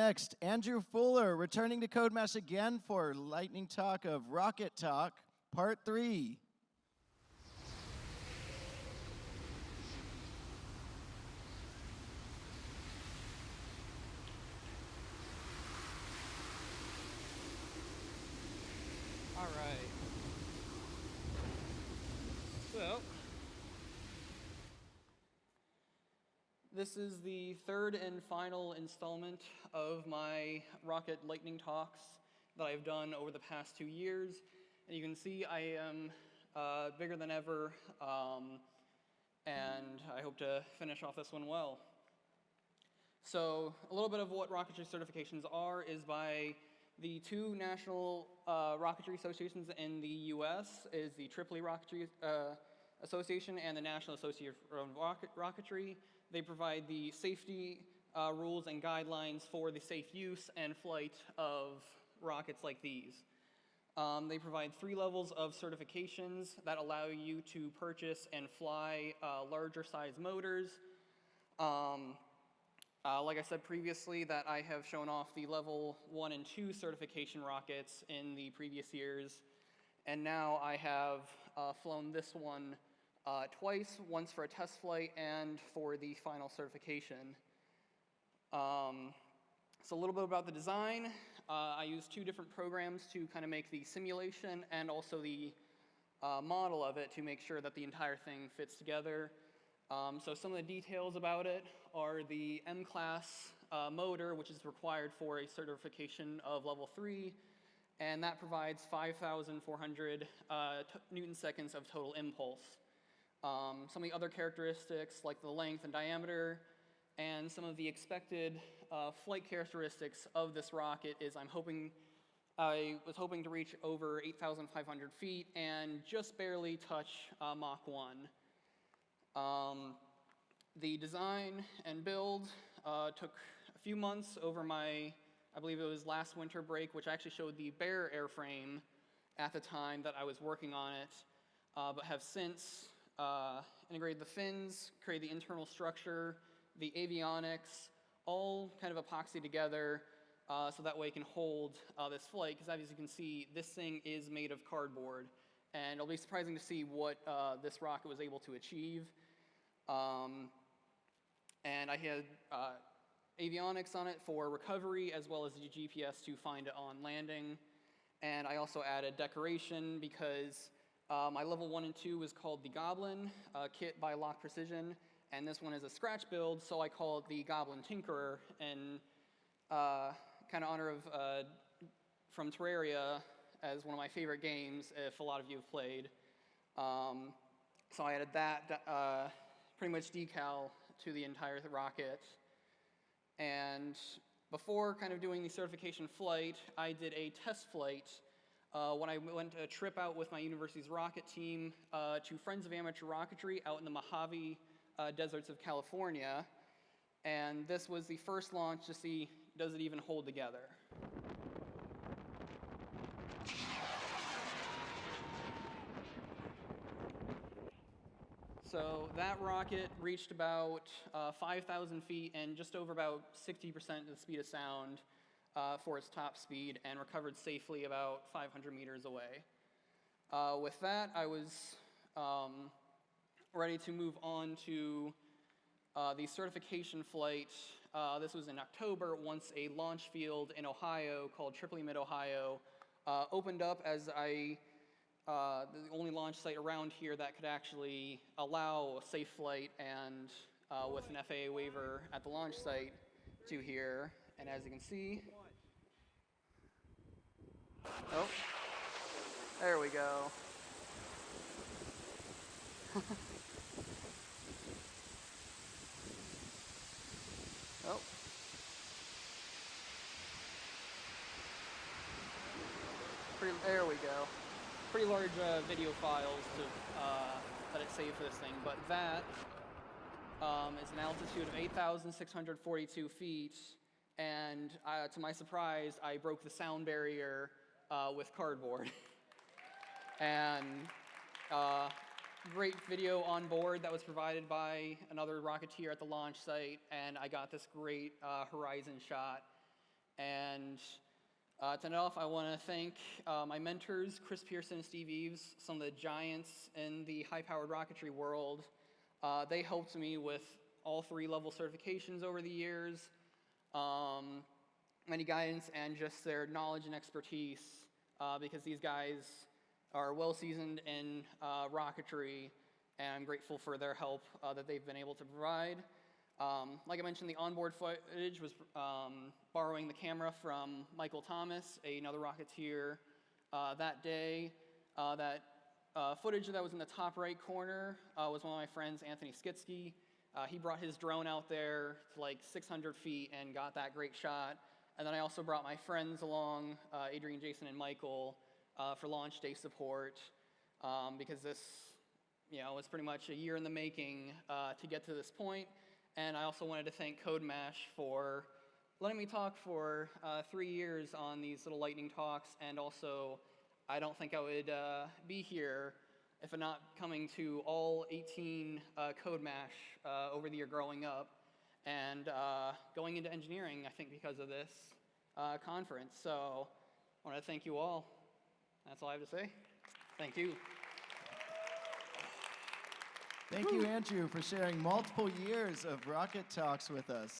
next, Andrew Fuller, returning to CodeMesh again for lightning talk of Rocket Talk, Part 3. All right. So, this is the third and final installment of my Rocket Lightning Talks that I've done over the past 2 years. And you can see I am bigger than ever, and I hope to finish off this one well. So, a little bit of what rocketry certifications are is by the two national rocketry associations in the US is the Tripoli Rocketry Association and the National Association of Rocketry. They provide the safety rules and guidelines for the safe use and flight of rockets like these. They provide 3 levels of certifications that allow you to purchase and fly larger size motors. Like I said previously, that I have shown off the level 1 and 2 certification rockets in the previous years, and now I have flown this one twice, once for a test flight and for the final certification. So a little bit about the design. I used 2 different programs to kind of make the simulation and also the model of it to make sure that the entire thing fits together. So some of the details about it are the M-class motor, which is required for a certification of level 3, and that provides 5,400 newton-seconds of total impulse. Some of the other characteristics, like the length and diameter, and some of the expected flight characteristics of this rocket is I was hoping to reach over 8,500 feet and just barely touch Mach 1. The design and build took a few months over I believe it was last winter break, which actually showed the bare airframe at the time that I was working on it, but have since integrated the fins, created the internal structure, the avionics, all kind of epoxy together so that way it can hold this flight, because as you can see, this thing is made of cardboard, and it'll be surprising to see what this rocket was able to achieve. And I had avionics on it for recovery as well as the GPS to find it on landing. And I also added decoration because my level 1 and 2 was called the Goblin kit by Lock Precision, and this one is a scratch build, so I call it the Goblin Tinkerer in kind of honor of from Terraria as one of my favorite games, if a lot of you have played. So I added that pretty much decal to the entire rocket. And before kind of doing the certification flight, I did a test flight when I went a trip out with my university's rocket team to Friends of Amateur Rocketry out in the Mojave deserts of California. And this was the first launch to see, does it even hold together? So that rocket reached about 5,000 feet and just over about 60% of the speed of sound for its top speed, and recovered safely about 500 meters away. With that, I was ready to move on to the certification flight. This was in October, once a launch field in Ohio called Tripoli Mid-Ohio opened up as the only launch site around here that could actually allow a safe flight and with an FAA waiver at the launch site to here. And as you can see, oh, there we go. Oh. There we go. Pretty large video files to that it saved for this thing, but that is an altitude of 8,642 feet, and to my surprise, I broke the sound barrier with cardboard. And great video on board that was provided by another Rocketeer at the launch site, and I got this great horizon shot. And to end off, I want to thank my mentors, Chris Pearson and Steve Eves, some of the giants in the high-powered rocketry world. They helped me with all 3 level certifications over the years, many guidance, and just their knowledge and expertise, because these guys are well-seasoned in rocketry, and I'm grateful for their help that they've been able to provide. Like I mentioned, the onboard footage was borrowing the camera from Michael Thomas, another Rocketeer, that day. That footage that was in the top right corner was one of my friends, Anthony Skitsky. He brought his drone out there to like 600 feet and got that great shot. And then I also brought my friends along, Adrian, Jason, and Michael, for launch day support, because this was pretty much a year in the making to get to this point. And I also wanted to thank CodeMash for letting me talk for 3 years on these little lightning talks, and also I don't think I would be here if I'm not coming to all 18 CodeMash over the year growing up, and going into engineering, I think, because of this conference. So I want to thank you all. That's all I have to say. Thank you. Thank you, Andrew, for sharing multiple years of Rocket Talks with us.